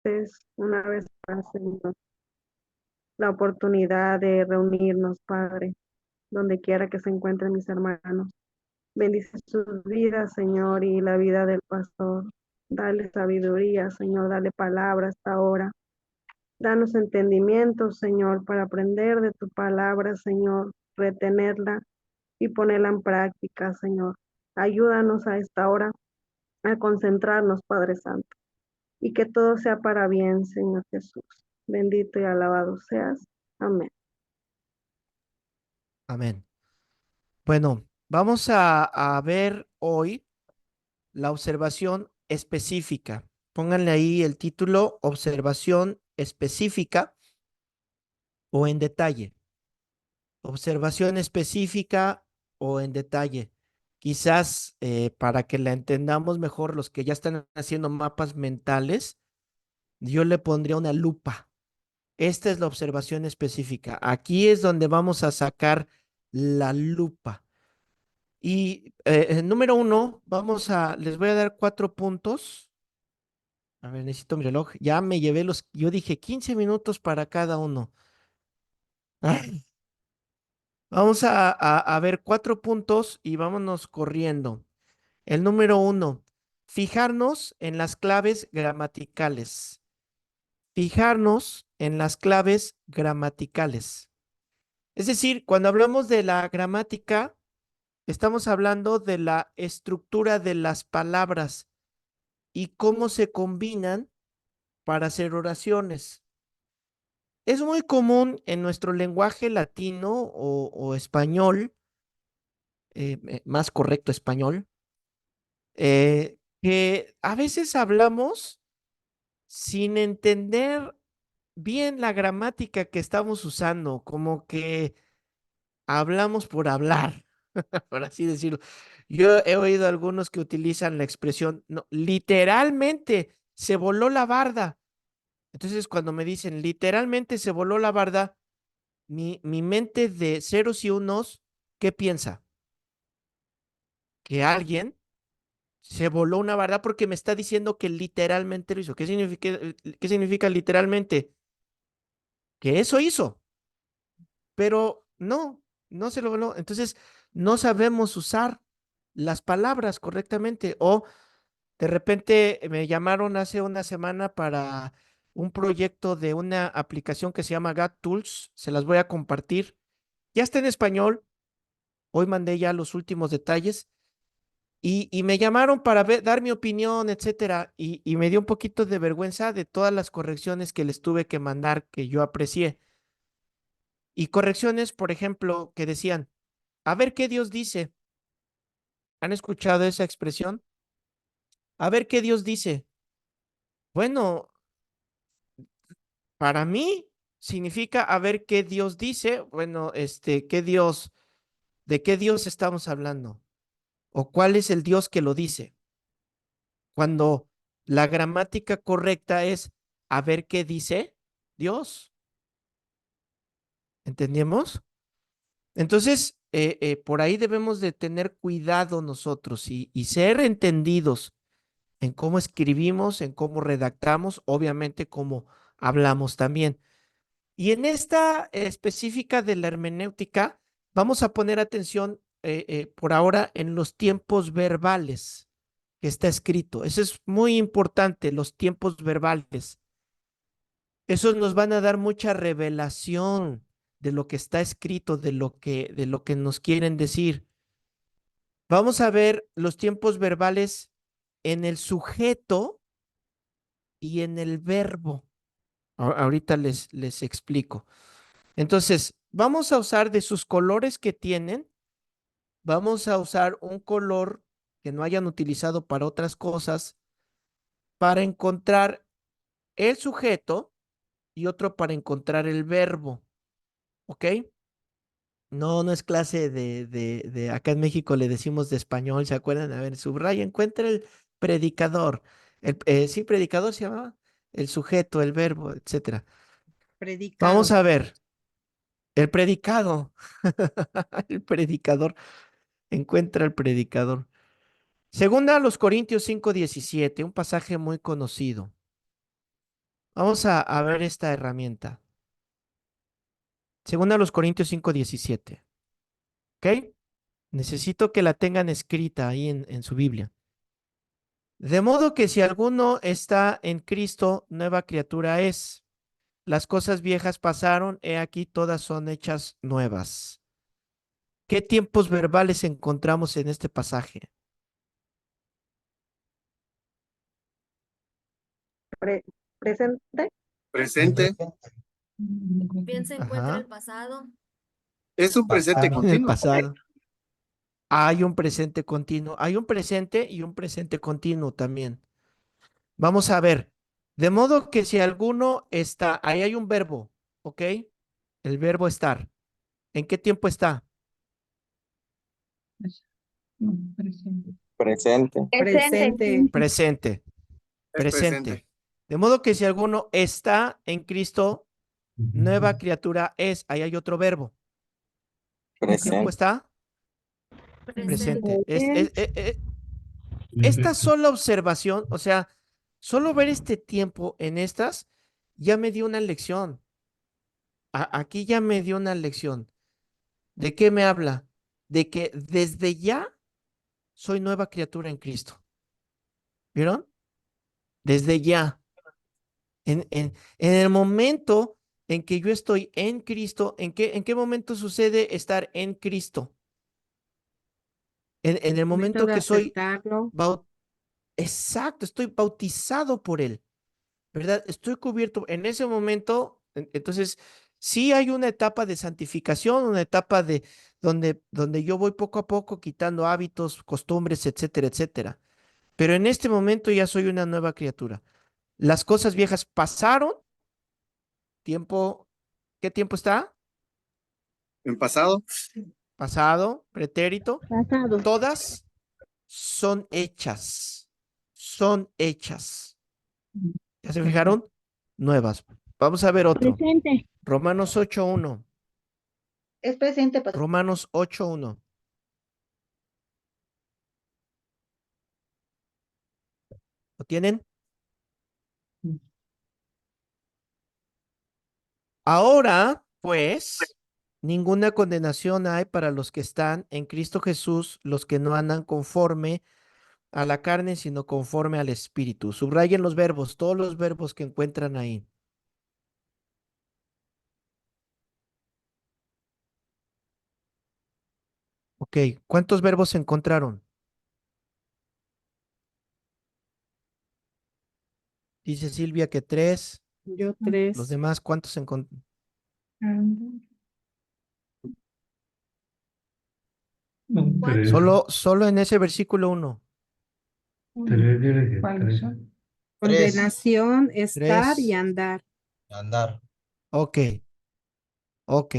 des una vez más, Señor, la oportunidad de reunirnos, Padre, donde quiera que se encuentren mis hermanos. Bendice sus vidas, Señor, y la vida del pastor. Dale sabiduría, Señor, dale palabra hasta ahora. Danos entendimiento, Señor, para aprender de tu palabra, Señor, retenerla y ponerla en práctica, Señor. Ayúdanos a esta hora a concentrarnos, Padre Santo, y que todo sea para bien, Señor Jesús. Bendito y alabado seas. Amén. Amén. Bueno, vamos a ver hoy la observación específica. Pónganle ahí el título, observación específica o en detalle. Observación específica o en detalle. Quizás para que la entendamos mejor, los que ya están haciendo mapas mentales, yo le pondría una lupa. Esta es la observación específica. Aquí es donde vamos a sacar la lupa. Y número uno, les voy a dar 4 puntos. A ver, necesito mi reloj. Ya me llevé yo dije 15 minutos para cada uno. Ay, vamos a ver 4 puntos y vámonos corriendo. El número uno, fijarnos en las claves gramaticales. Fijarnos en las claves gramaticales. Es decir, cuando hablamos de la gramática, estamos hablando de la estructura de las palabras y cómo se combinan para hacer oraciones. Es muy común en nuestro lenguaje latino o español, más correcto español, que a veces hablamos sin entender bien la gramática que estamos usando, como que hablamos por hablar, por así decirlo. Yo he oído algunos que utilizan la expresión, no, literalmente se voló la barda. Entonces, cuando me dicen literalmente se voló la barda, mi mente de ceros y unos, ¿qué piensa? Que alguien se voló una barda porque me está diciendo que literalmente lo hizo. Qué significa literalmente? Que eso hizo, pero no, no se lo voló. Entonces, no sabemos usar las palabras correctamente. O de repente me llamaron hace una semana para un proyecto de una aplicación que se llama GatTools. Se las voy a compartir. Ya está en español. Hoy mandé ya los últimos detalles y me llamaron para dar mi opinión, etcétera. Y me dio un poquito de vergüenza de todas las correcciones que les tuve que mandar que yo aprecié. Y correcciones, por ejemplo, que decían, a ver qué Dios dice. ¿Han escuchado esa expresión? A ver qué Dios dice. Bueno, para mí significa a ver qué Dios dice. Bueno, ¿de qué Dios estamos hablando? ¿O cuál es el Dios que lo dice? Cuando la gramática correcta es a ver qué dice Dios. ¿Entendemos? Entonces, por ahí debemos de tener cuidado nosotros y ser entendidos en cómo escribimos, en cómo redactamos, obviamente cómo hablamos también. Y en esta específica de la hermenéutica, vamos a poner atención por ahora en los tiempos verbales que está escrito. Eso es muy importante, los tiempos verbales. Esos nos van a dar mucha revelación de lo que está escrito, de lo que nos quieren decir. Vamos a ver los tiempos verbales en el sujeto y en el verbo. Ahorita les explico. Entonces, vamos a usar de sus colores que tienen, vamos a usar un color que no hayan utilizado para otras cosas para encontrar el sujeto y otro para encontrar el verbo. ¿Ok? No, no es clase acá en México le decimos de español, ¿se acuerdan? A ver, subraya, encuentra el predicador. Sí, predicador se llamaba. El sujeto, el verbo, etcétera. Vamos Predicado. a ver, el predicado. El predicador. Encuentra el predicador. Segunda a los Corintios 5:17, un pasaje muy conocido. Vamos a ver esta herramienta. Segunda a los Corintios 5:17. ¿Ok? Necesito que la tengan escrita ahí en su Biblia. De modo que si alguno está en Cristo, nueva criatura es. Las cosas viejas pasaron, he aquí todas son hechas nuevas. ¿Qué tiempos verbales encontramos en este pasaje? Pre- presente, Presente. Bien se encuentra el Ajá, pasado. Es un presente en el continuo, pasado. ¿correcto? Hay un presente continuo, hay un presente y un presente continuo también. Vamos a ver. De modo que si alguno está, ahí hay un verbo, ¿ok? El verbo estar. ¿En qué tiempo está? Presente. presente, Presente, Es presente. presente. De modo que si alguno está en Cristo, nueva criatura es. Ahí hay otro verbo. ¿Qué tiempo Presente. está? Presente. Presente. Esta sola observación, o sea, solo ver este tiempo en estas, ya me dio una lección. Aquí ya me dio una lección. ¿De qué me habla? De que desde ya soy nueva criatura en Cristo. ¿Vieron? Desde ya. En el momento en que yo estoy en Cristo, en qué momento sucede estar en Cristo? En el momento momento de que soy, aceptarlo, bau- exacto, estoy bautizado por Él, ¿verdad? Estoy cubierto. En ese momento, entonces, sí hay una etapa de santificación, una etapa de donde yo voy poco a poco quitando hábitos, costumbres, etcétera, etcétera. Pero en este momento ya soy una nueva criatura. Las cosas viejas pasaron, tiempo, ¿qué tiempo está? En pasado. Pasado, pretérito. pasado, Todas son hechas. ¿Ya se fijaron? Nuevas. Vamos a ver otro. presente, Romanos 8:1. es presente, pasado. Romanos 8:1. ¿Lo tienen? Ahora, pues, ninguna condenación hay para los que están en Cristo Jesús, los que no andan conforme a la carne, sino conforme al Espíritu. Subrayen los verbos, todos los verbos que encuentran ahí. Ok, ¿cuántos verbos se encontraron? Dice Silvia que tres. Yo Los 3, demás, ¿cuántos se encontraron? ¿Cuántos? Solo en ese versículo uno. ¿Cuáles son? condenación, estar y Tres. andar. Andar. Ok, ok,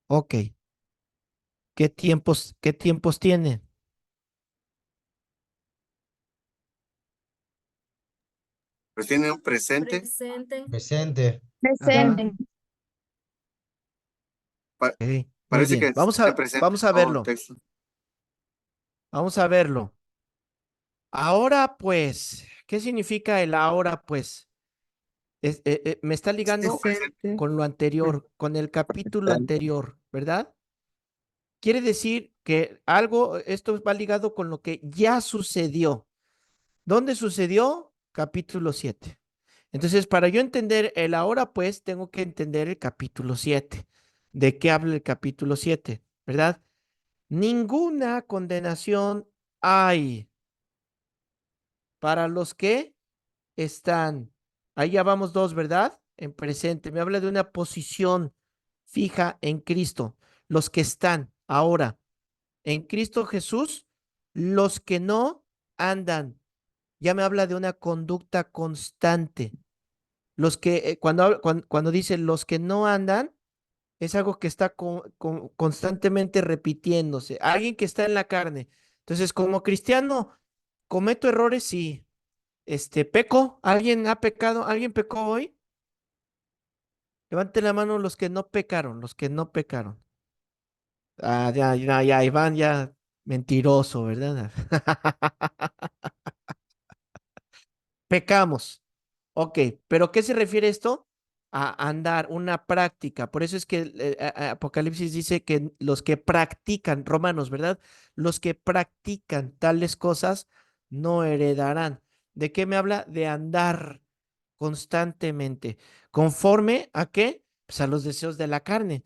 ok. Qué tiempos tiene? Pues tiene un presente. Presente. Presente. Ajá, Presente. Pa- ok, muy parece que bien. está presente Vamos a todo el verlo. texto. Vamos a verlo. Ahora pues, ¿qué significa el ahora pues? Me está ligando Presente. con lo anterior, con el capítulo Presente. anterior, ¿verdad? Quiere decir que esto va ligado con lo que ya sucedió. ¿Dónde sucedió? Capítulo 7. Entonces, para yo entender el ahora, pues, tengo que entender el capítulo 7. ¿De qué habla el capítulo 7? ¿Verdad? Ninguna condenación hay para los que están. Ahí ya vamos dos, ¿verdad? En presente. Me habla de una posición fija en Cristo. Los que están ahora en Cristo Jesús, los que no andan. Ya me habla de una conducta constante. Los que, cuando dice los que no andan, es algo que está constantemente repitiéndose. Alguien que está en la carne. Entonces, como cristiano, cometo errores, sí. Peco. ¿Alguien ha pecado? ¿Alguien pecó hoy? Levante la mano los que no pecaron, los que no pecaron. Ah, ya, Iván, ya mentiroso, ¿verdad? Pecamos. Ok, pero ¿qué se refiere esto? A andar, una práctica. Por eso es que Apocalipsis dice que los que practican, Romanos, ¿verdad? Los que practican tales cosas no heredarán. ¿De qué me habla? De andar constantemente. ¿Conforme a qué? Pues a los deseos de la carne.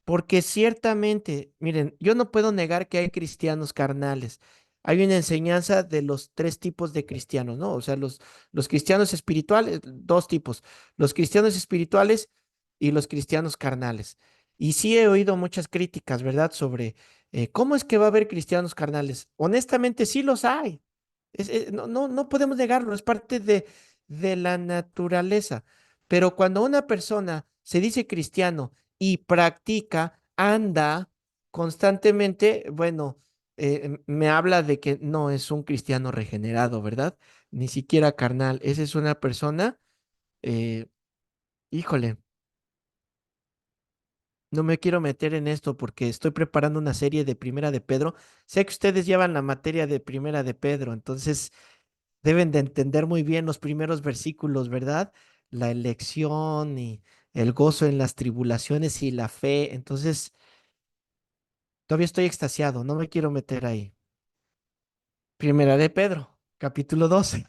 Porque ciertamente, miren, yo no puedo negar que hay cristianos carnales. Hay una enseñanza de los tres tipos de cristianos, ¿no? O sea, los cristianos espirituales, dos tipos, los cristianos espirituales y los cristianos carnales. Y sí he oído muchas críticas, ¿verdad? Sobre cómo es que va a haber cristianos carnales. Honestamente, sí los hay. No podemos negarlo, es parte de la naturaleza. Pero cuando una persona se dice cristiano, y practica, anda constantemente, bueno, me habla de que no es un cristiano regenerado, ¿verdad? Ni siquiera carnal. Esa es una persona, eh, híjole, no me quiero meter en esto porque estoy preparando una serie de Primera de Pedro. Sé que ustedes llevan la materia de Primera de Pedro, entonces deben de entender muy bien los primeros versículos, ¿verdad? La elección y el gozo en las tribulaciones y la fe. Entonces, todavía estoy extasiado, no me quiero meter ahí. Primera de Pedro, capítulo 12,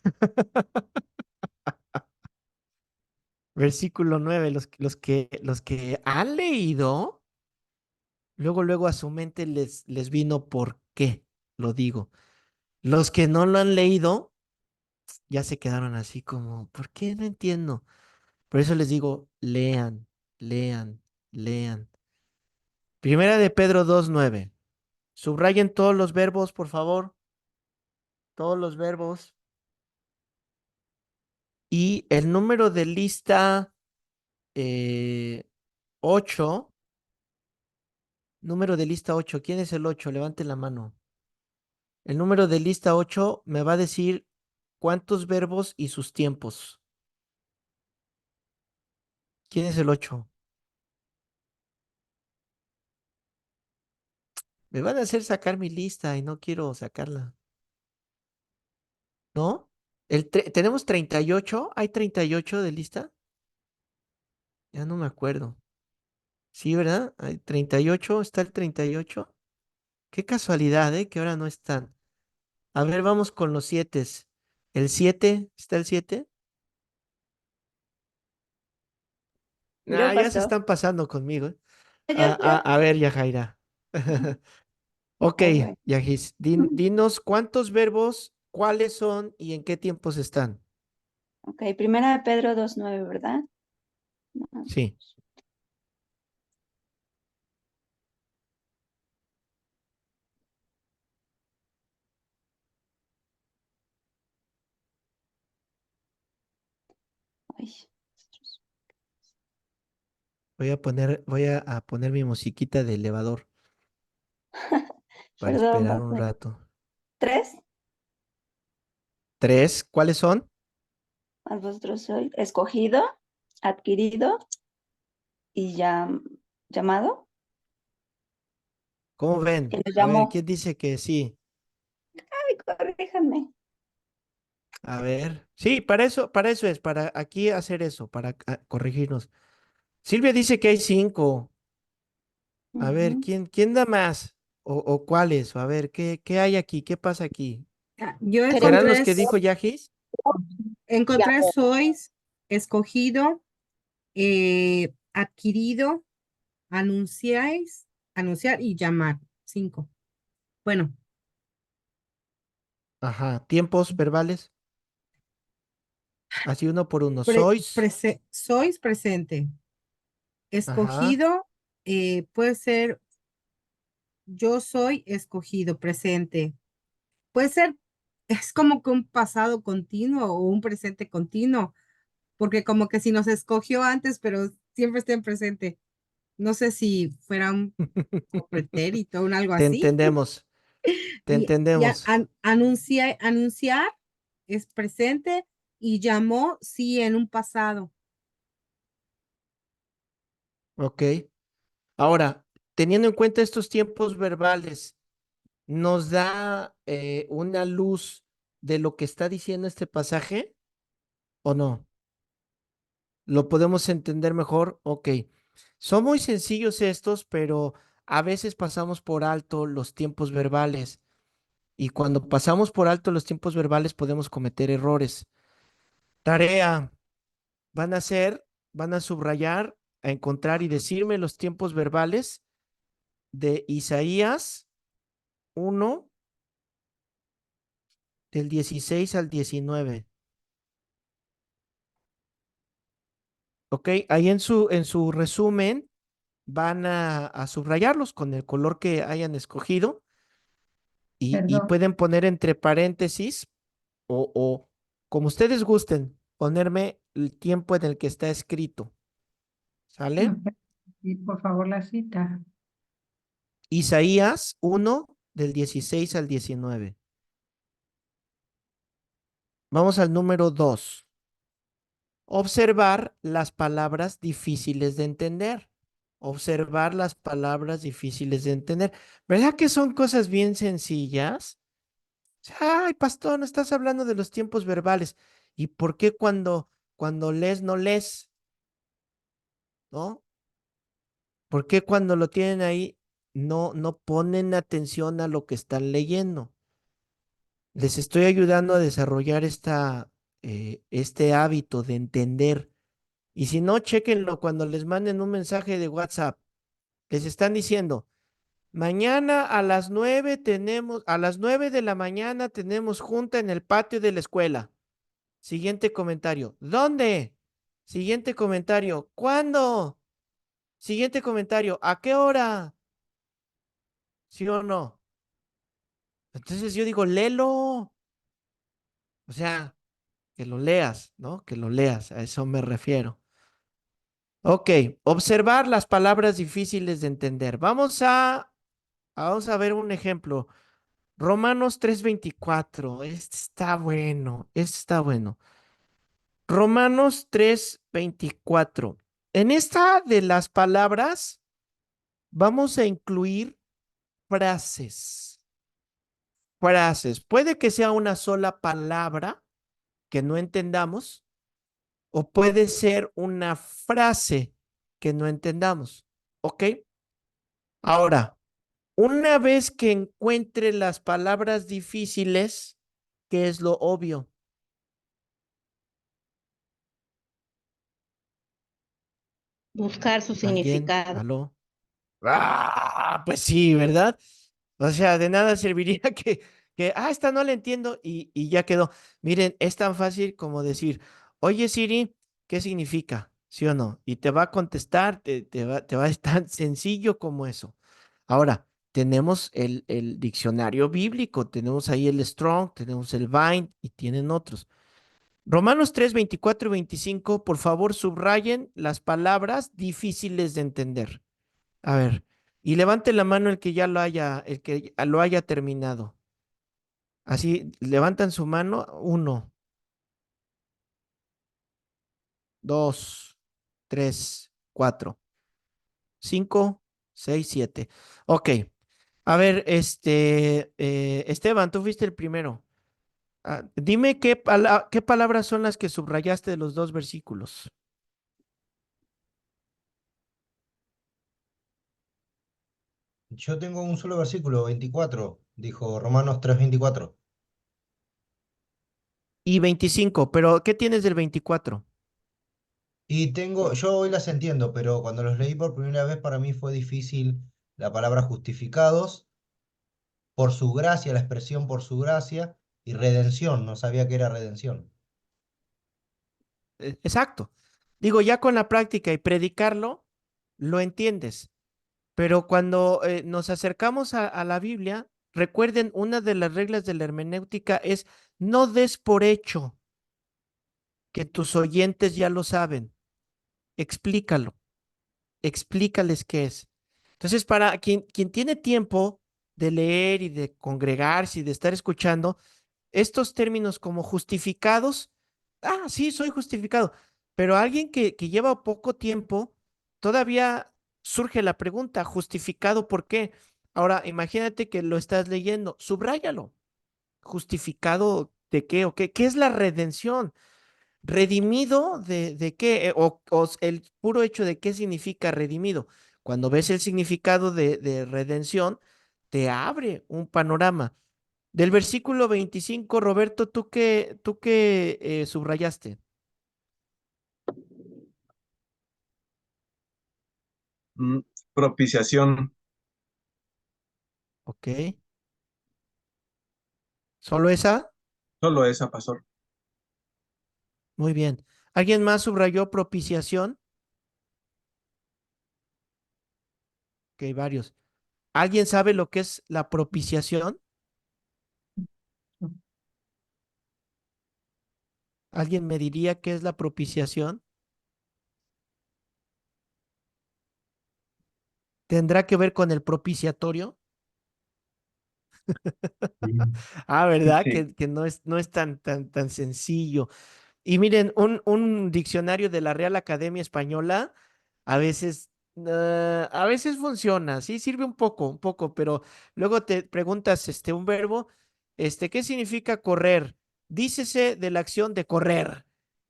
versículo 9. Los que han leído, luego a su mente les vino por qué, lo digo. Los que no lo han leído, ya se quedaron así como, ¿por qué? No entiendo. Por eso les digo, lean, lean, lean. Primera de Pedro 2:9. Subrayen todos los verbos, por favor, todos los verbos. Y el número de lista eh, 8, número de lista 8. ¿Quién es el 8? Levante la mano. El número de lista 8 me va a decir cuántos verbos y sus tiempos. ¿Quién es el 8? Me van a hacer sacar mi lista y no quiero sacarla. ¿No? ¿Tenemos 38? ¿Hay 38 de lista? Ya no me acuerdo. Sí, ¿verdad? Hay 38, está el 38. Qué casualidad, ¿eh? Que ahora no están. A ver, vamos con los 7. ¿El 7? ¿Está el 7? Yo Ah, ya se paso. están pasando conmigo, ¿eh? Yo. A ver, Yajaira. Ok, Ay, güey. Yajis, dinos cuántos verbos, cuáles son y en qué tiempos están. Ok, primera de Pedro 2:9, ¿verdad? Sí. Ay, Voy a poner mi musiquita de elevador para perdón, esperar un paso. rato. 3, ¿Tres? ¿Cuáles son? más vosotros soy escogido, adquirido y ya llamado. ¿Cómo Que ven? lo A ver, llamó. ¿quién dice que sí? Ay, corríjanme. A ver. Sí, para eso es, para aquí hacer eso, para corregirnos. Silvia dice que hay 5. A ver, Ujú. ¿quién da más? ¿O cuáles? A ver, ¿qué hay aquí? ¿Qué pasa aquí? Yo Queremos. ¿Serán los que dijo Yajis? encontré sois, escogido, adquirido, anunciáis, anunciar y llamar. 5. Bueno, Ajá. Tiempos verbales. Así uno por uno. sois presente. Ajá. Escogido, puede ser yo soy escogido, presente. Puede ser, es como que un pasado continuo o un presente continuo, porque como que si nos escogió antes, pero siempre está en presente. No sé si fuera un pretérito o algo Te así. entendemos. Te entendemos. Anunciar es presente y llamó sí en un pasado. Ok. Ahora, teniendo en cuenta estos tiempos verbales, ¿nos da una luz de lo que está diciendo este pasaje o no? ¿Lo podemos entender mejor? Ok. Son muy sencillos estos, pero a veces pasamos por alto los tiempos verbales. Y cuando pasamos por alto los tiempos verbales podemos cometer errores. Tarea, van a hacer, van a subrayar, a encontrar y decirme los tiempos verbales de Isaías 1, del 16 al 19. Ok, ahí en su resumen van a subrayarlos con el color que hayan escogido y Perdón, pueden poner entre paréntesis o como ustedes gusten, ponerme el tiempo en el que está escrito. ¿Sale? y por favor la cita. Isaías 1 del 16 al 19. Vamos al número 2. Observar las palabras difíciles de entender. Observar las palabras difíciles de entender. ¿Verdad que son cosas bien sencillas? Ay, pastor, no estás hablando de los tiempos verbales. ¿Y por qué cuando lees no lees? ¿No? ¿Por qué cuando lo tienen ahí no ponen atención a lo que están leyendo? Les estoy ayudando a desarrollar este hábito de entender. Y si no, chéquenlo cuando les manden un mensaje de WhatsApp. Les están diciendo, mañana a las 9 de la mañana tenemos junta en el patio de la escuela. Siguiente comentario. ¿Dónde? Siguiente comentario. ¿Cuándo? Siguiente comentario. ¿A qué hora? ¿Sí o no? Entonces yo digo, léelo. O sea, que lo leas, ¿no? Que lo leas. A eso me refiero. Ok, observar las palabras difíciles de entender. Vamos a ver un ejemplo. Romanos 3:24. Este está bueno, este está bueno. Romanos 3:24. En esta de las palabras vamos a incluir frases. Frases. Puede que sea una sola palabra que no entendamos o puede ser una frase que no entendamos. ¿Ok? Ahora, una vez que encuentre las palabras difíciles, ¿qué es lo obvio? Buscar su ¿Alguien? significado. ¿Aló? Ah, pues sí, ¿verdad? O sea, de nada serviría esta no la entiendo y ya quedó. Miren, es tan fácil como decir, oye Siri, ¿qué significa? ¿Sí o no? Y te va a contestar, te va a estar tan sencillo como eso. Ahora, tenemos el diccionario bíblico, tenemos ahí el Strong, tenemos el Vine y tienen otros. Romanos 3:24 y 25, por favor, subrayen las palabras difíciles de entender. A ver, y levante la mano el que lo haya terminado. Así, levantan su mano. 1, 2, 3, 4, 5, 6, 7. Ok. A ver, Esteban, tú fuiste el primero. Dime qué palabras son las que subrayaste de los dos versículos. Yo tengo un solo versículo, 24, dijo Romanos 3:24. Y 25, pero ¿qué tienes del 24? Y yo hoy las entiendo, pero cuando los leí por primera vez para mí fue difícil la palabra justificados por su gracia, la expresión por su gracia y redención, no sabía que era redención. Exacto. Digo, ya con la práctica y predicarlo, lo entiendes. Pero cuando nos acercamos a la Biblia, recuerden, una de las reglas de la hermenéutica es no des por hecho que tus oyentes ya lo saben. Explícalo, explícales qué es. Entonces, para quien tiene tiempo de leer y de congregarse y de estar escuchando, estos términos como justificados, sí, soy justificado, pero alguien que lleva poco tiempo, todavía surge la pregunta, ¿justificado por qué? Ahora, imagínate que lo estás leyendo, subráyalo. ¿Justificado de qué o qué? ¿Qué es la redención? ¿Redimido de qué? O el puro hecho de qué significa redimido. Cuando ves el significado de redención, te abre un panorama. Del versículo 25, Roberto, ¿tú qué subrayaste? Mm, Propiciación. Ok. ¿Solo esa? Solo esa, pastor. Muy bien. ¿Alguien más subrayó propiciación? Ok, varios. ¿Alguien sabe lo que es la propiciación? ¿Alguien me diría qué es la propiciación? ¿Tendrá que ver con el propiciatorio? Ah, ¿verdad? Sí. Que no es tan sencillo. Y miren, un diccionario de la Real Academia Española a veces funciona, sí, sirve un poco, pero luego te preguntas, un verbo, ¿qué significa correr? Dícese de la acción de correr.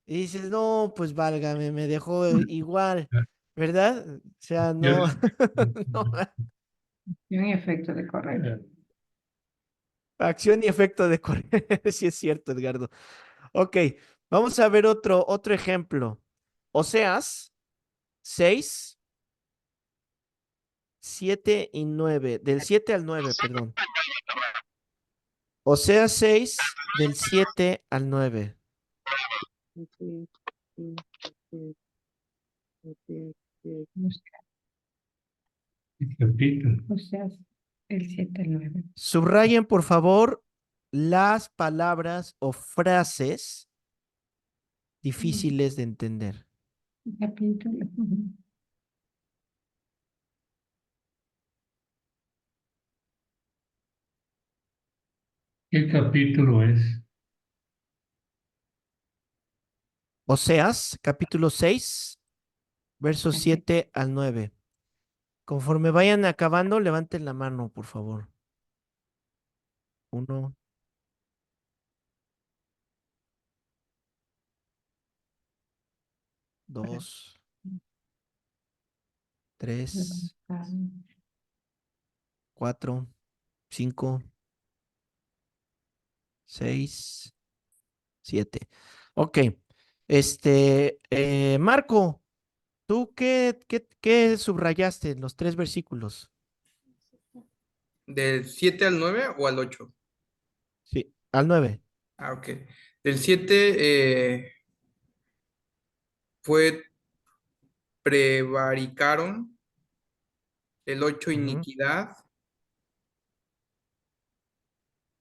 Y dices, no, pues válgame, me dejó igual, ¿verdad? O sea, Yo, no, no, Y un efecto de correr. acción y efecto de correr, sí es cierto, Edgardo. Ok, vamos a ver otro ejemplo. Oseas 6, 7 y 9, del 7 al 9, perdón. Oseas 6, del 7 al 9. Sí, sí, sí, sí, sí. capítulo. O sea, el 7 al 9. Subrayen, por favor, las palabras o frases difíciles de entender. Capítulo. ¿Qué capítulo es? Oseas, capítulo 6, versos Así. 7 al 9. Conforme vayan acabando, levanten la mano, por favor. 1, 2, 3, 4, 5, 6, 7. Ok. Marco, ¿tú qué subrayaste en los 3 versículos? ¿Del 7 al 9 o al 8? Sí, al 9. Ah, ok. Del 7 fue prevaricaron, el 8 Ujú, iniquidad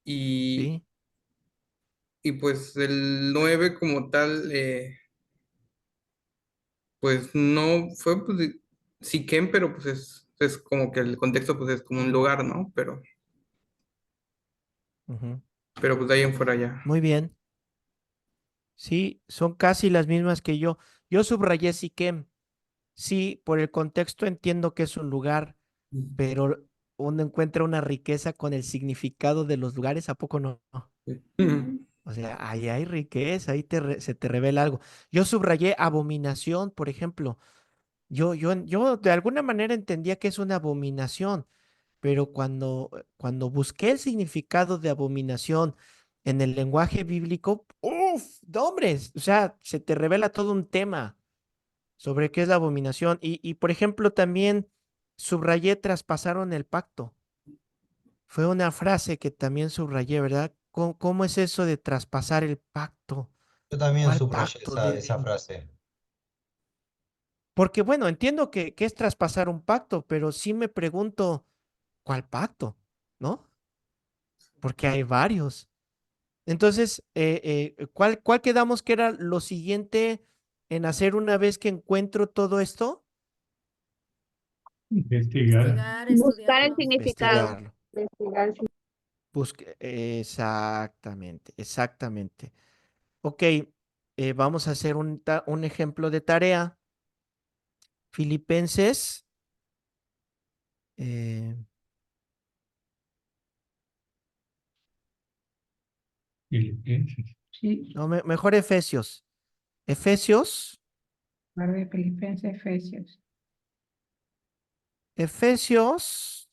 y, sí, y pues el 9 como tal, pues no fue pues Siquem, pero pues es como que el contexto pues es como un lugar, ¿no? ujú. Pero pues de ahí en fuera ya. Muy bien. Sí, son casi las mismas que yo. Yo subrayé Siquem. Sí, por el contexto entiendo que es un lugar, pero uno encuentra una riqueza con el significado de los lugares, ¿a poco no? Ujú. O sea, ahí hay riqueza, ahí se te revela algo. Yo subrayé abominación, por ejemplo. Yo de alguna manera entendía que es una abominación, pero cuando busqué el significado de abominación en el lenguaje bíblico, ¡uf! ¡No, hombre! O sea, se te revela todo un tema sobre qué es la abominación. Y por ejemplo, también subrayé traspasaron el pacto. Fue una frase que también subrayé, ¿verdad? ¿Cómo es eso de traspasar el pacto? Yo también ¿Cuál subrayé pacto? esa frase. Porque bueno, entiendo que es traspasar un pacto, pero sí me pregunto, ¿cuál pacto? ¿No? Porque hay varios. Entonces, ¿cuál quedamos que era lo siguiente en hacer una vez que encuentro todo esto? Investigar. Investigar, Buscar el estudiarlo. significado. Investigarlo. Investigar. Exactamente, exactamente. Ok, vamos a hacer un ejemplo de tarea. Filipenses, eh, Filipenses. Sí. no, mejor Efesios. Efesios. Guardia de Filipenses, Efesios. Efesios,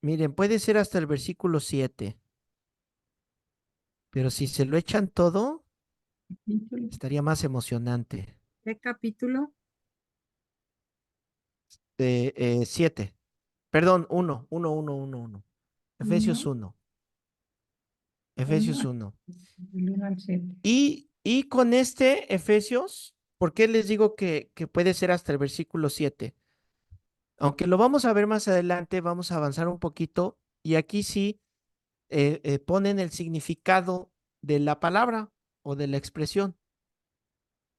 miren, puede ser hasta el versículo 7, pero si se lo echan todo, Capítulo. estaría más emocionante. ¿Qué capítulo? 7, perdón, 1. Efesios 1. Efesios 1. Del 1 al 7. Y con este Efesios, ¿por qué les digo que puede ser hasta el versículo 7? Aunque lo vamos a ver más adelante, vamos a avanzar un poquito y aquí sí ponen el significado de la palabra o de la expresión.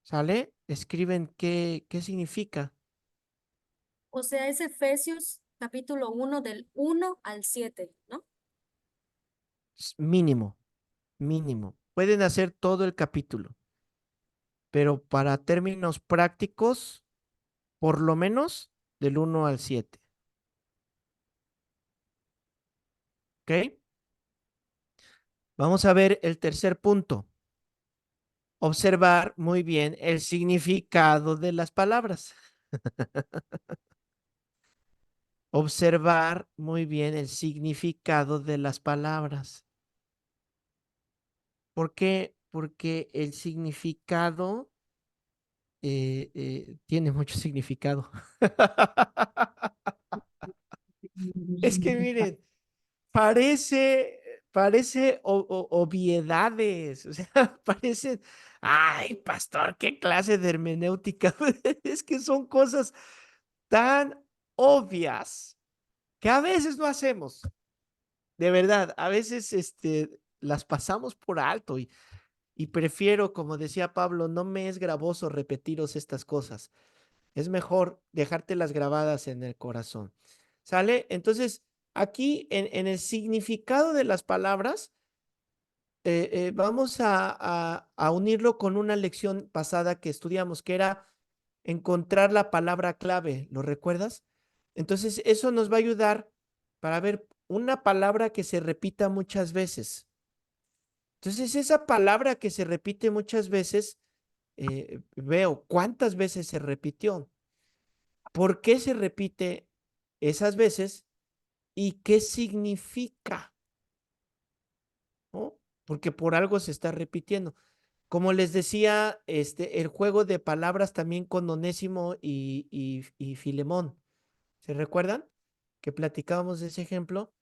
¿Sale? Escriben qué significa. O sea, es Efesios capítulo 1 del 1 al 7, ¿no? Mínimo, mínimo. Pueden hacer todo el capítulo, pero para términos prácticos, por lo menos del 1 al 7. ¿Ok? Vamos a ver el tercer punto. Observar muy bien el significado de las palabras. Observar muy bien el significado de las palabras. ¿Por qué? Porque el significado tiene mucho significado. Es que miren, parece obviedades, o sea, parecen, ay, pastor, qué clase de hermenéutica. Es que son cosas tan obvias que a veces no hacemos, de verdad, a veces las pasamos por alto y prefiero, como decía Pablo, no me es gravoso repetiros estas cosas. Es mejor dejártelas grabadas en el corazón. ¿Sale? Entonces, aquí en el significado de las palabras, vamos a unirlo con una lección pasada que estudiamos, que era encontrar la palabra clave. ¿Lo recuerdas? Entonces, eso nos va a ayudar para ver una palabra que se repita muchas veces. Entonces, esa palabra que se repite muchas veces, veo cuántas veces se repitió, por qué se repite esas veces y qué significa, ¿no? Porque por algo se está repitiendo. Como les decía, el juego de palabras también con Onésimo y Filemón. ¿Se recuerdan? Que platicábamos de ese ejemplo,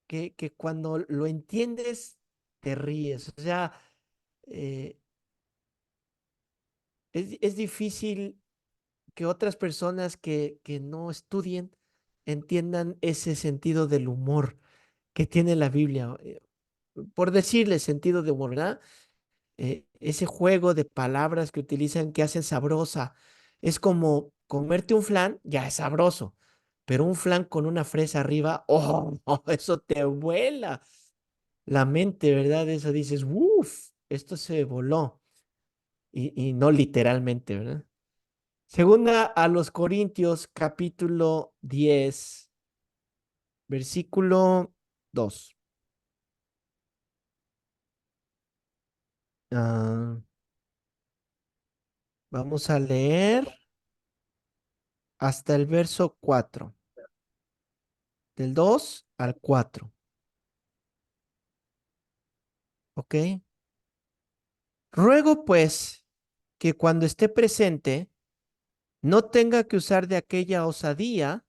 que cuando lo entiendes, te ríes. O sea, eh, es difícil que otras personas que no estudien entiendan ese sentido del humor que tiene la Biblia. Por decirle sentido de humor, ¿verdad? Ese juego de palabras que utilizan que hacen sabrosa. Es como comerte un flan, ya es sabroso, pero un flan con una fresa arriba, oh, eso te vuela la mente, ¿verdad? Eso dices, uff, esto se voló. Y no literalmente, ¿verdad? Segunda a los Corintios, capítulo 10, versículo 2. Ah, vamos a leer hasta el verso 4, del 2 al 4. ¿Ok? Ruego pues que cuando esté presente no tenga que usar de aquella osadía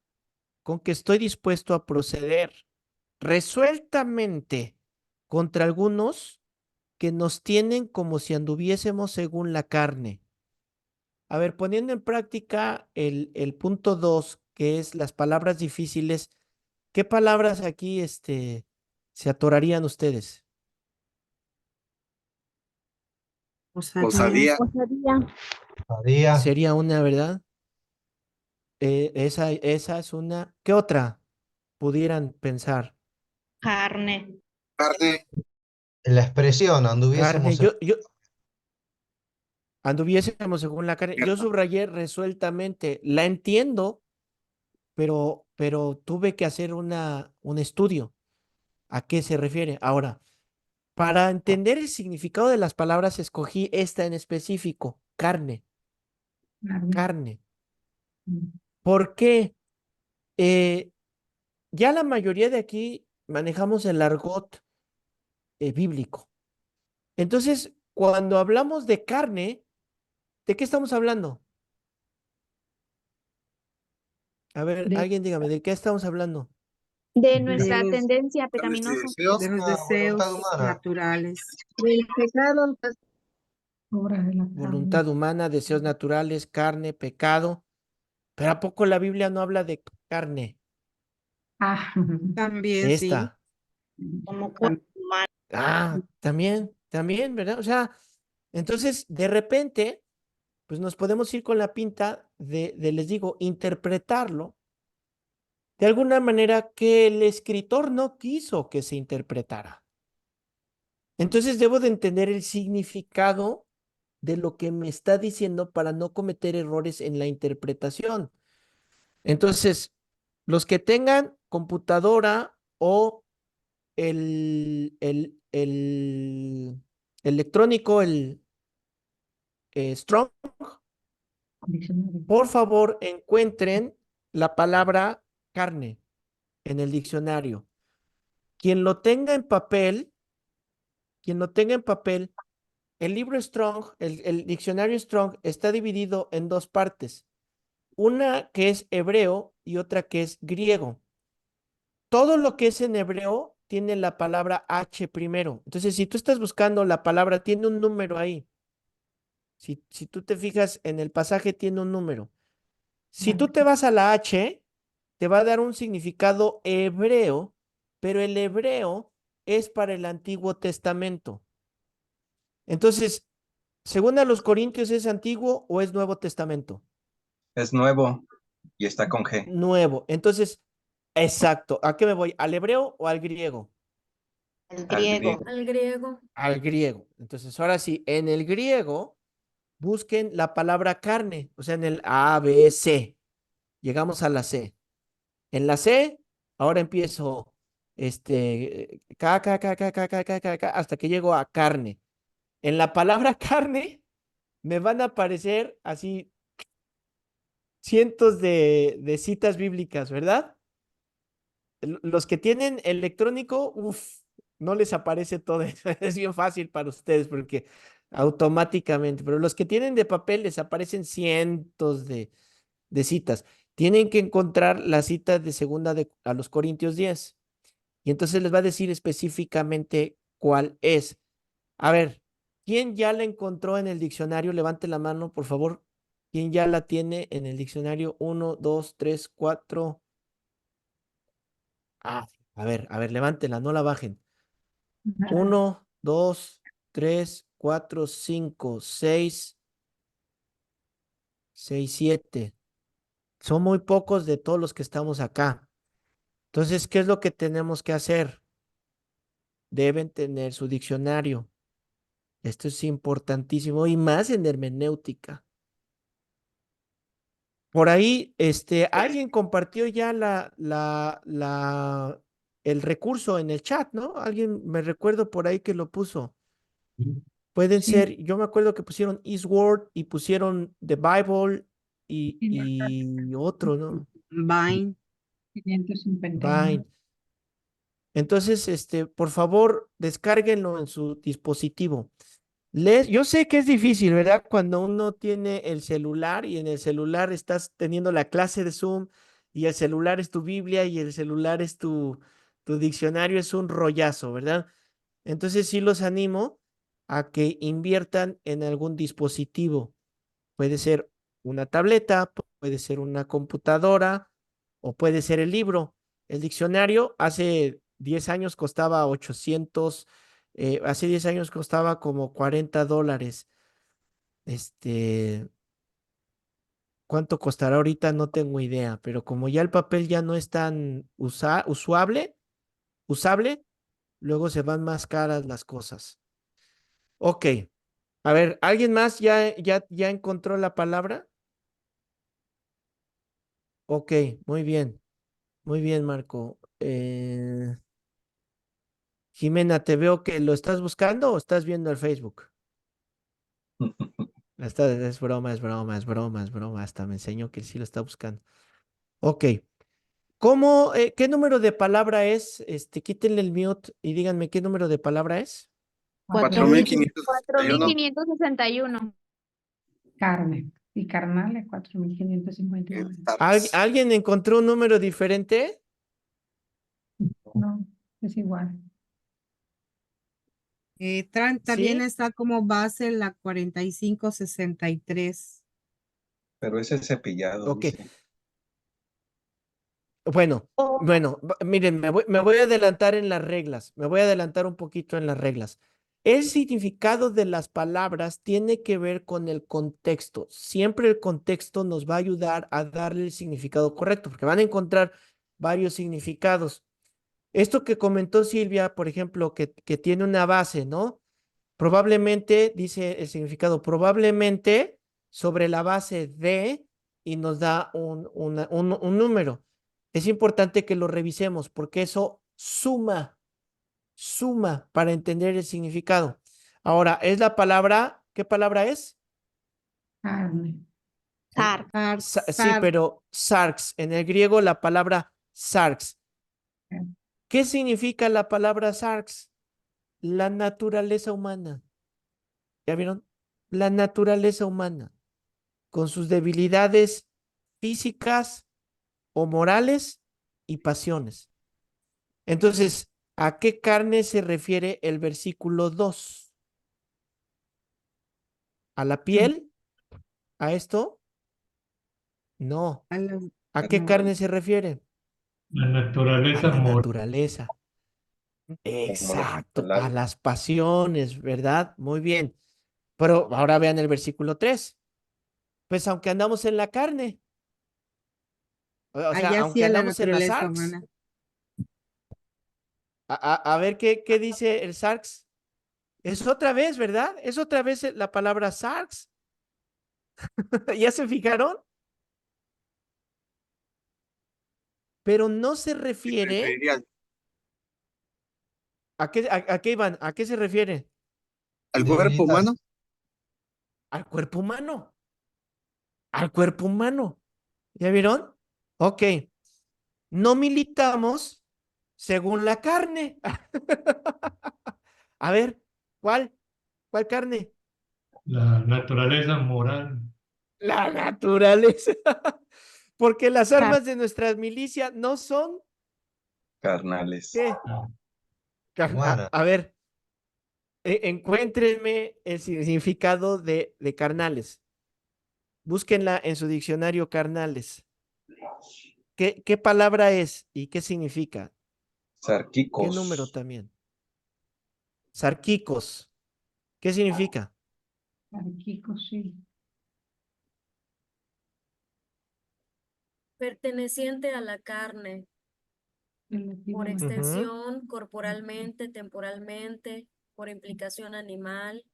con que estoy dispuesto a proceder resueltamente contra algunos que nos tienen como si anduviésemos según la carne. A ver, poniendo en práctica el punto 2, que es las palabras difíciles, ¿qué palabras aquí se atorarían ustedes? Osadía. Osadía. Osadía, Sería una, ¿verdad? Esa es una. ¿Qué otra pudieran pensar? Carne. Carne. la expresión, Carne. anduviésemos. Yo anduviésemos según la carne. Yo subrayé resueltamente. La entiendo, pero tuve que hacer un estudio. ¿A qué se refiere? Ahora, Para entender el significado de las palabras, escogí esta en específico, carne, Carne. carne. Mm. ¿Por qué? Ya la mayoría de aquí manejamos el argot bíblico. Entonces, cuando hablamos de carne, ¿de qué estamos hablando? A ver, De, alguien dígame, ¿de qué estamos hablando? De de nuestra los, tendencia Carnes y pecaminosa. deseos. de los Voluntad deseos humana. naturales. Del pecado, Obras de la Voluntad carne. humana, deseos naturales, carne, pecado. Pero ¿a poco la Biblia no habla de carne? Ah, También sí. Esta. Como Tam- También, ¿verdad? O sea, entonces, de repente, pues nos podemos ir con la pinta les digo, interpretarlo de alguna manera que el escritor no quiso que se interpretara. Entonces debo de entender el significado de lo que me está diciendo para no cometer errores en la interpretación. Entonces, los que tengan computadora o el electrónico, el Strong, diccionario. por favor encuentren la palabra carne en el diccionario. Quien lo tenga en papel, quien lo tenga en papel, el libro Strong, el diccionario Strong está dividido en dos partes. Una que es hebreo y otra que es griego. Todo lo que es en hebreo tiene la palabra H primero. Entonces, si tú estás buscando la palabra, tiene un número ahí. Si tú te fijas en el pasaje, tiene un número. Si tú te vas a la H, te va a dar un significado hebreo, pero el hebreo es para el Antiguo Testamento. Entonces, según a los Corintios, ¿es Antiguo o es Nuevo Testamento? Es nuevo y está con G. Nuevo. Entonces, exacto. ¿A qué me voy? ¿Al hebreo o al griego? el Al griego. griego. Al griego. Al griego. Entonces, ahora sí, en el griego, busquen la palabra carne, o sea, en el A, B, C. Llegamos a la C. En la C, ahora empiezo, hasta que llego a carne. En la palabra carne, me van a aparecer así cientos de citas bíblicas, ¿verdad? Los que tienen electrónico, uff, no les aparece todo eso. Es bien fácil para ustedes porque automáticamente, pero los que tienen de papel les aparecen cientos de citas. Tienen que encontrar la cita de segunda a los Corintios 10 y entonces les va a decir específicamente cuál es. A ver, ¿quién ya la encontró en el diccionario? Levante la mano, por favor. ¿Quién ya la tiene en el diccionario? Uno, dos, tres, cuatro. Ah, a ver, levántela, no la bajen. Nada. Uno, dos, tres, cuatro, cinco, seis, siete. Son muy pocos de todos los que estamos acá. Entonces, ¿qué es lo que tenemos que hacer? Deben tener su diccionario. Esto es importantísimo y más en hermenéutica. Por ahí, alguien compartió ya el recurso en el chat, ¿no? Alguien me recuerdo por ahí que lo puso. Pueden Sí, ser, yo me acuerdo que pusieron Eastward y pusieron The Bible sí, y otro, ¿no? Vine. 551. Vine. Entonces, por favor, descárguenlo en su dispositivo. Yo sé que es difícil, ¿verdad? Cuando uno tiene el celular y en el celular estás teniendo la clase de Zoom y el celular es tu Biblia y el celular es tu diccionario, es un rollazo, ¿verdad? Entonces sí los animo a que inviertan en algún dispositivo. Puede ser una tableta, puede ser una computadora o puede ser el libro. El diccionario hace 10 años costaba 800, hace 10 años costaba como $40. Este, ¿Cuánto costará ahorita? No tengo idea, pero como ya el papel ya no es tan usable, luego se van más caras las cosas. Ok, a ver, ¿alguien más ya encontró la palabra? Ok, muy bien, Marco. Jimena, te veo que lo estás buscando o estás viendo el Facebook. Es broma, es broma, es broma, es broma. Hasta me enseñó que sí lo está buscando. Ok. ¿Qué número de palabra es? Quítenle el mute y díganme qué número de palabra es. 4561. 4561. Carne. Y carnal es 4551. ¿Alguien encontró un número diferente? No, es igual. También ¿Sí? está como base la 4563. Pero ese es cepillado, Ok. dice. Bueno, miren, me voy a adelantar en las reglas, me voy a adelantar un poquito en las reglas. El significado de las palabras tiene que ver con el contexto. Siempre el contexto nos va a ayudar a darle el significado correcto, porque van a encontrar varios significados. Esto que comentó Silvia, por ejemplo, que tiene una base, ¿no? Probablemente, dice el significado, probablemente sobre la base de y nos da un número. Es importante que lo revisemos porque eso suma para entender el significado. Ahora, es la palabra, ¿qué palabra es? Carne. Sí, pero sarx, en el griego la palabra sarx. ¿Qué significa la palabra sarx? La naturaleza humana. ¿Ya vieron? La naturaleza humana, con sus debilidades físicas o morales y pasiones. Entonces, ¿a qué carne se refiere el versículo 2? ¿A la piel? ¿A esto? No. ¿A qué carne se refiere? La A naturaleza la moral. naturaleza. Como los Exacto, a palabras. las pasiones, ¿verdad? Muy bien. Pero ahora vean el versículo 3. Pues aunque andamos en la carne, o sea, Allá sí aunque a la andamos en las naturaleza arcs, humana. a ver qué dice el sarx. Es otra vez, ¿verdad? Es otra vez la palabra sarx. ¿Ya se fijaron? Pero no se refiere. Preferiría ¿A qué iban? ¿A qué se refiere? al cuerpo Debilitar. humano. Al cuerpo humano. Al cuerpo humano. ¿Ya vieron? Ok. No militamos según la carne. A ver, ¿cuál? ¿Cuál carne? La naturaleza moral. La naturaleza. Porque las armas de nuestra milicia no son, Carnales. ¿qué? Humana. A ver, encuéntrenme el significado de carnales. Búsquenla en su diccionario carnales. ¿Qué palabra es y qué significa? ¿Qué número Sarquicos. también? Sarquicos. ¿Qué significa? Sarquicos, sí. Perteneciente a la carne, por Relativamente. extensión, corporalmente, temporalmente, por implicación animal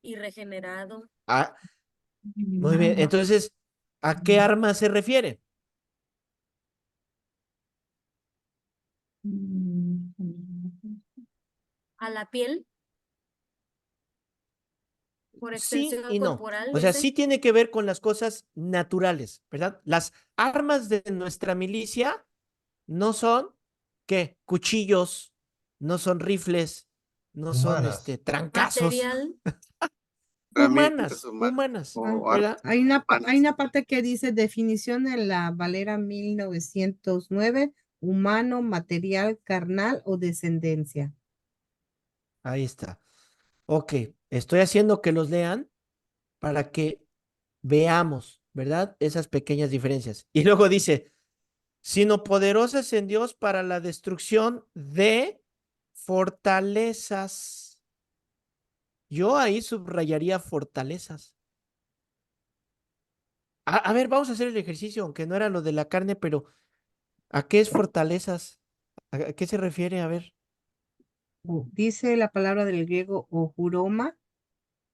y regenerado. Ah, muy bien. Entonces, ¿a qué arma se refiere? A la piel, por Sí extensión y no. corporal, O sea, dice. sí tiene que ver con las cosas naturales, ¿verdad? Las armas de nuestra milicia no son, ¿qué? Cuchillos, no son rifles, no son Humanas. trancazos. Material, Herramientas Humanas, o ¿verdad? armas Hay humanas. una parte que dice definición en la Valera 1909, humano, material, carnal o descendencia. Ahí está. Ok, estoy haciendo que los lean para que veamos, ¿verdad? Esas pequeñas diferencias. Y luego dice, sino poderosas en Dios para la destrucción de fortalezas. Yo ahí subrayaría fortalezas. A ver, vamos a hacer el ejercicio, aunque no era lo de la carne, pero ¿a qué es fortalezas? ¿A qué se refiere? A ver. Dice la palabra del griego ojuroma,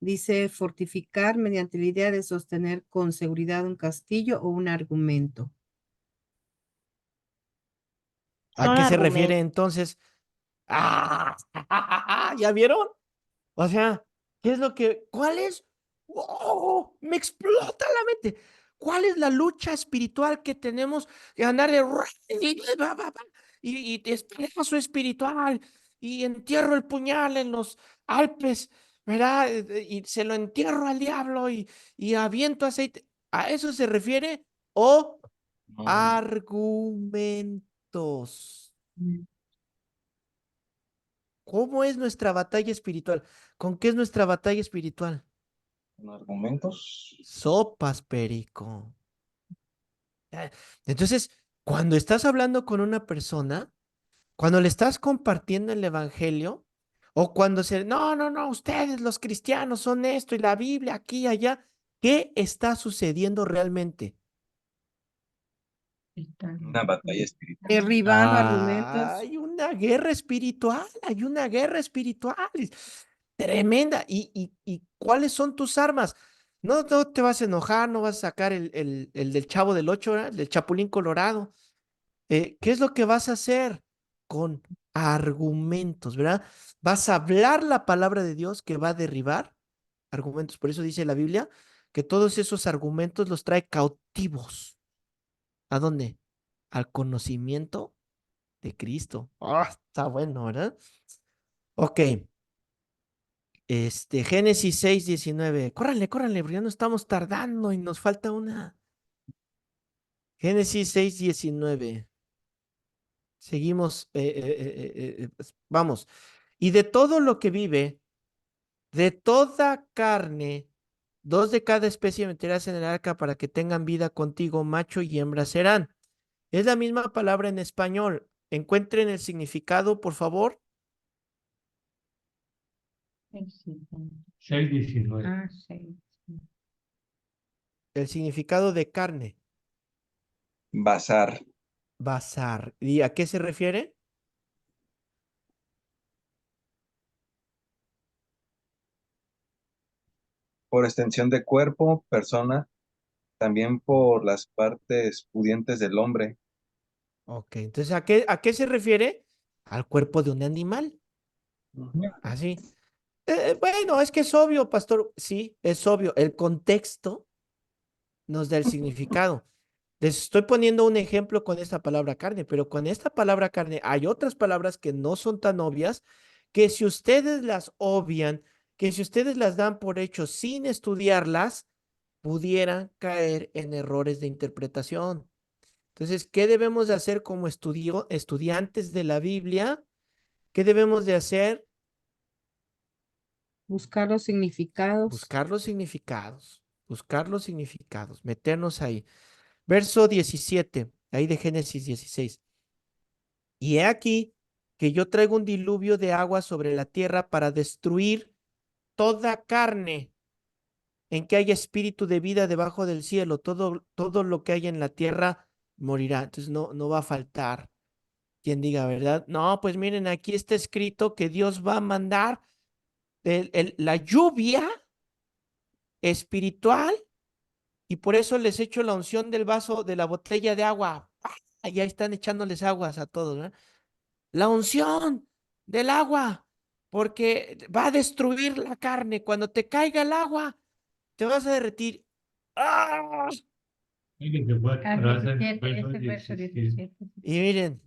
dice fortificar mediante la idea de sostener con seguridad un castillo o un argumento. ¿A qué se refiere entonces? ¡Ah! ¿Ya vieron? O sea, ¿qué es lo que, cuál es? ¡Oh! Me explota la mente. ¿Cuál es la lucha espiritual que tenemos que andar de y despedazo espiritual y entierro el puñal en los Alpes, ¿verdad? Y se lo entierro al diablo y aviento aceite. ¿A eso se refiere? ¿O argumentos? ¿Cómo es nuestra batalla espiritual? ¿Con qué es nuestra batalla espiritual? ¿Con argumentos? Sopas, perico. Entonces, cuando estás hablando con una persona, cuando le estás compartiendo el evangelio, o cuando no, ustedes los cristianos son esto y la Biblia aquí y allá, ¿qué está sucediendo realmente? Una batalla espiritual. Derribando argumentos. Hay una guerra espiritual, hay una guerra espiritual tremenda. ¿Y cuáles son tus armas? No, no te vas a enojar, no vas a sacar el del Chavo del Ocho, ¿verdad? Del Chapulín Colorado. ¿Qué es lo que vas a hacer? Con argumentos, ¿verdad? Vas a hablar la palabra de Dios que va a derribar argumentos. Por eso dice la Biblia que todos esos argumentos los trae cautivos. ¿A dónde? Al conocimiento de Cristo. Ah, está bueno, ¿verdad? Ok. Génesis 6:19. Córranle, córranle, porque ya no estamos tardando y nos falta una. Génesis 6:19. Seguimos, vamos. Y de todo lo que vive, de toda carne, dos de cada especie meterás en el arca para que tengan vida contigo, macho y hembra serán. Es la misma palabra en español. Encuentren el significado, por favor. 6:19. Ah, sí. El significado de carne, Bazar. bazar. ¿Y a qué se refiere? Por extensión de cuerpo, persona, también por las partes pudientes del hombre. Ok, entonces, ¿a qué se refiere? Al cuerpo de un animal. Ujú. Así. Bueno, es que es obvio, pastor. Sí, es obvio. El contexto nos da el significado. Les estoy poniendo un ejemplo con esta palabra carne, pero con esta palabra carne hay otras palabras que no son tan obvias, que si ustedes las obvian, que si ustedes las dan por hecho sin estudiarlas, pudieran caer en errores de interpretación. Entonces, ¿qué debemos de hacer como estudiantes de la Biblia? ¿Qué debemos de hacer? Buscar los significados. Buscar los significados, meternos ahí. Verso 17, ahí de Génesis 16. Y he aquí que yo traigo un diluvio de agua sobre la tierra para destruir toda carne en que haya espíritu de vida debajo del cielo. Todo lo que haya en la tierra morirá. Entonces no va a faltar quien diga, ¿verdad? No, pues miren, aquí está escrito que Dios va a mandar la lluvia espiritual y por eso les echo la unción del vaso, de la botella de agua. ¡Ah! Ya están echándoles aguas a todos, ¿verdad? La unción del agua, porque va a destruir la carne. Cuando te caiga el agua, te vas a derretir. ¡Ah! Alguien que fue Ah, atrás en 17, verso ese verso 17. 17. Y miren,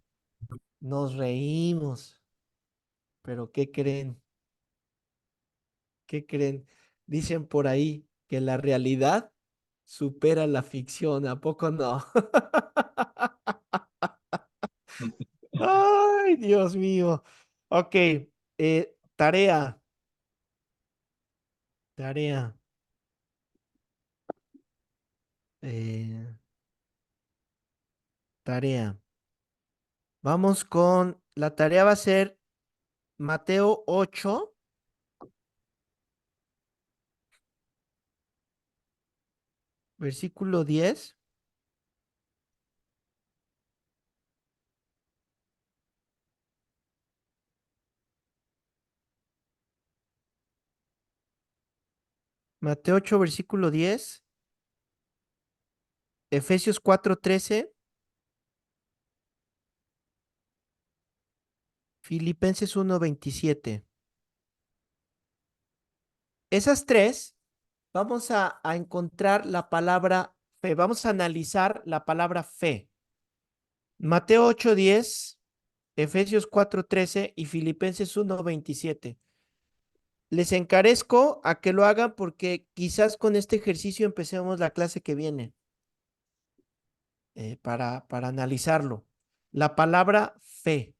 nos reímos, pero ¿qué creen? ¿Qué creen? Dicen por ahí que la realidad supera la ficción, ¿a poco no? Ay, Dios mío. Ok, tarea, tarea. eh, Tarea. Vamos con, la tarea va a ser Mateo 8, versículo 10. Mateo 8, versículo 10. Efesios 4:13. Filipenses 1:27. Esas tres, vamos a encontrar la palabra fe. Vamos a analizar la palabra fe. Mateo 8:10, Efesios 4:13 y Filipenses 1:27. Les encarezco a que lo hagan porque quizás con este ejercicio empecemos la clase que viene para analizarlo. La palabra fe.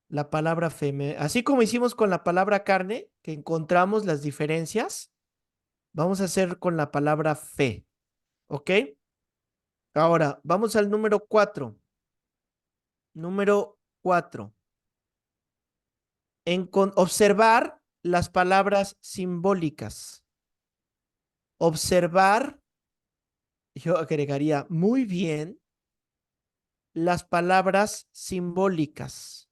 La palabra fe. Así como hicimos con la palabra carne, que encontramos las diferencias, vamos a hacer con la palabra fe. ¿Ok? Ahora, vamos al número 4. Número 4. Observar las palabras simbólicas. Observar, yo agregaría muy bien, las palabras simbólicas.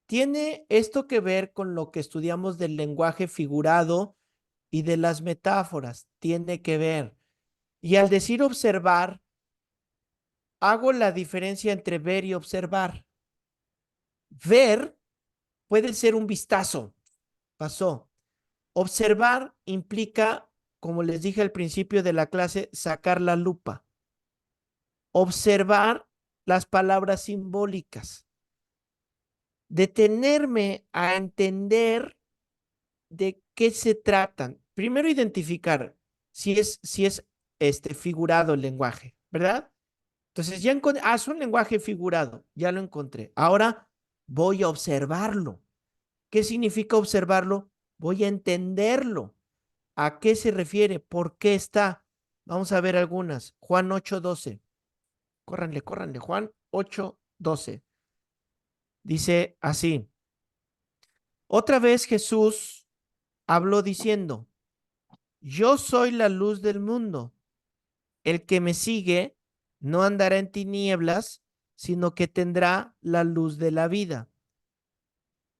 Tiene esto que ver con lo que estudiamos del lenguaje figurado y de las metáforas. Tiene que ver. Y al decir observar, hago la diferencia entre ver y observar. Ver puede ser un vistazo. Pasó. Observar implica, como les dije al principio de la clase, sacar la lupa. Observar las palabras simbólicas. Detenerme a entender de qué se tratan. Primero identificar si es figurado el lenguaje, ¿verdad? Entonces ya encontré, es un lenguaje figurado, ya lo encontré. Ahora voy a observarlo. ¿Qué significa observarlo? Voy a entenderlo. ¿A qué se refiere? ¿Por qué está? Vamos a ver algunas. Juan 8:12. Córranle, córranle. Juan 8:12. Dice así. Otra vez Jesús habló diciendo, yo soy la luz del mundo. El que me sigue no andará en tinieblas, sino que tendrá la luz de la vida.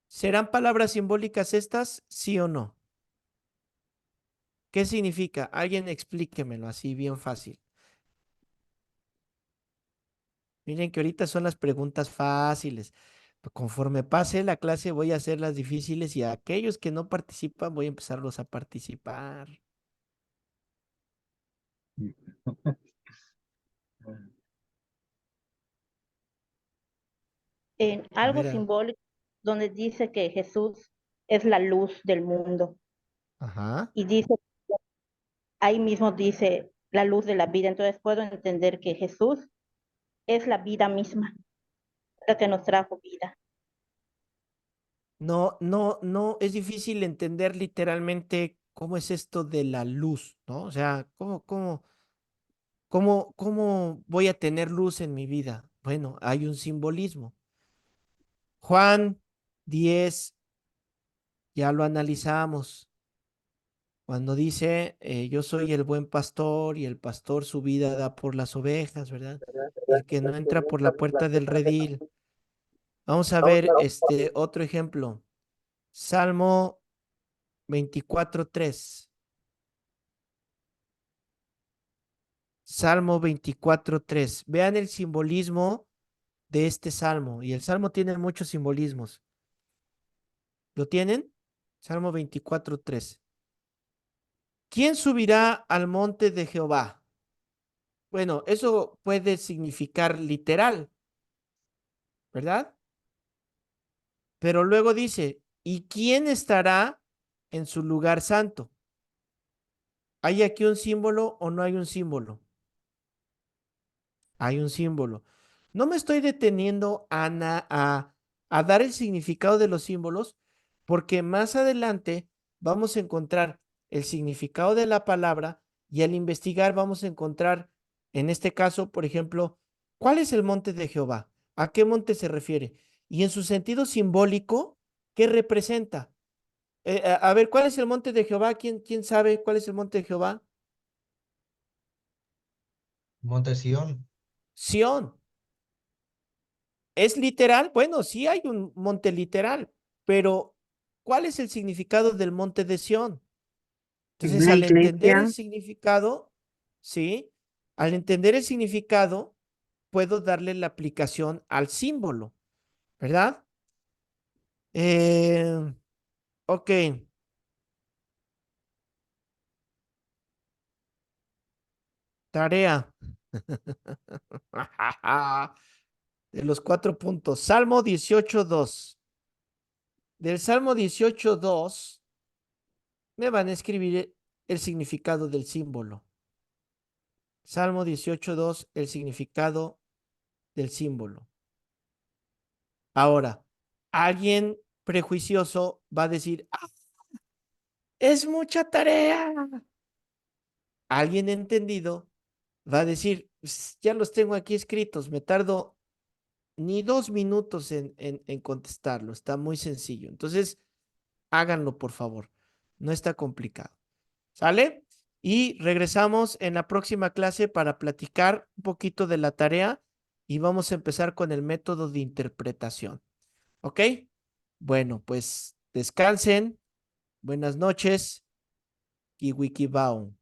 ¿Serán palabras simbólicas estas, sí o no? ¿Qué significa? Alguien explíquemelo así bien fácil. Miren que ahorita son las preguntas fáciles. Conforme pase la clase voy a hacer las difíciles y a aquellos que no participan voy a empezarlos a participar. En A algo ver, simbólico donde dice que Jesús es la luz del mundo ajá. y dice, ahí mismo dice la luz de la vida. Entonces puedo entender que Jesús es la vida misma, la que nos trajo vida. No, no, no, es difícil entender literalmente cómo es esto de la luz, ¿no? O sea, ¿cómo voy a tener luz en mi vida? Bueno, hay un simbolismo. Juan 10, ya lo analizamos, cuando dice, yo soy el buen pastor y el pastor su vida da por las ovejas, ¿verdad? El que no entra por la puerta del redil. Vamos a ver otro ejemplo. Salmo 24:3. Salmo 24:3. Vean el simbolismo de este salmo. Y el salmo tiene muchos simbolismos. ¿Lo tienen? Salmo 24:3. ¿Quién subirá al monte de Jehová? Bueno, eso puede significar literal, ¿verdad? Pero luego dice, ¿y quién estará en su lugar santo? ¿Hay aquí un símbolo o no hay un símbolo? Hay un símbolo. No me estoy deteniendo a dar el significado de los símbolos porque más adelante vamos a encontrar el significado de la palabra y al investigar vamos a encontrar, en este caso, por ejemplo, ¿cuál es el monte de Jehová? ¿A qué monte se refiere? Y en su sentido simbólico, ¿qué representa? A ver, ¿cuál es el monte de Jehová? ¿Quién sabe cuál es el monte de Jehová? Monte Sión. Sión. ¿Es literal? Bueno, sí hay un monte literal, pero ¿cuál es el significado del monte de Sión? Entonces, Una al entender el iglesia. significado, ¿sí? Al entender el significado, puedo darle la aplicación al símbolo. ¿verdad? Ok. Tarea. De los 4 puntos. Salmo 18:2. Del Salmo 18:2 me van a escribir el significado del símbolo. Salmo 18:2, el significado del símbolo. Ahora, alguien prejuicioso va a decir, "Ah, es mucha tarea". Alguien entendido va a decir, ya los tengo aquí escritos, me tardo ni 2 minutos en contestarlo, está muy sencillo. Entonces, háganlo, por favor, no está complicado. ¿Sale? Y regresamos en la próxima clase para platicar un poquito de la tarea y vamos a empezar con el método de interpretación. ¿Ok? Bueno, pues descansen. Buenas noches. Kiwikibao.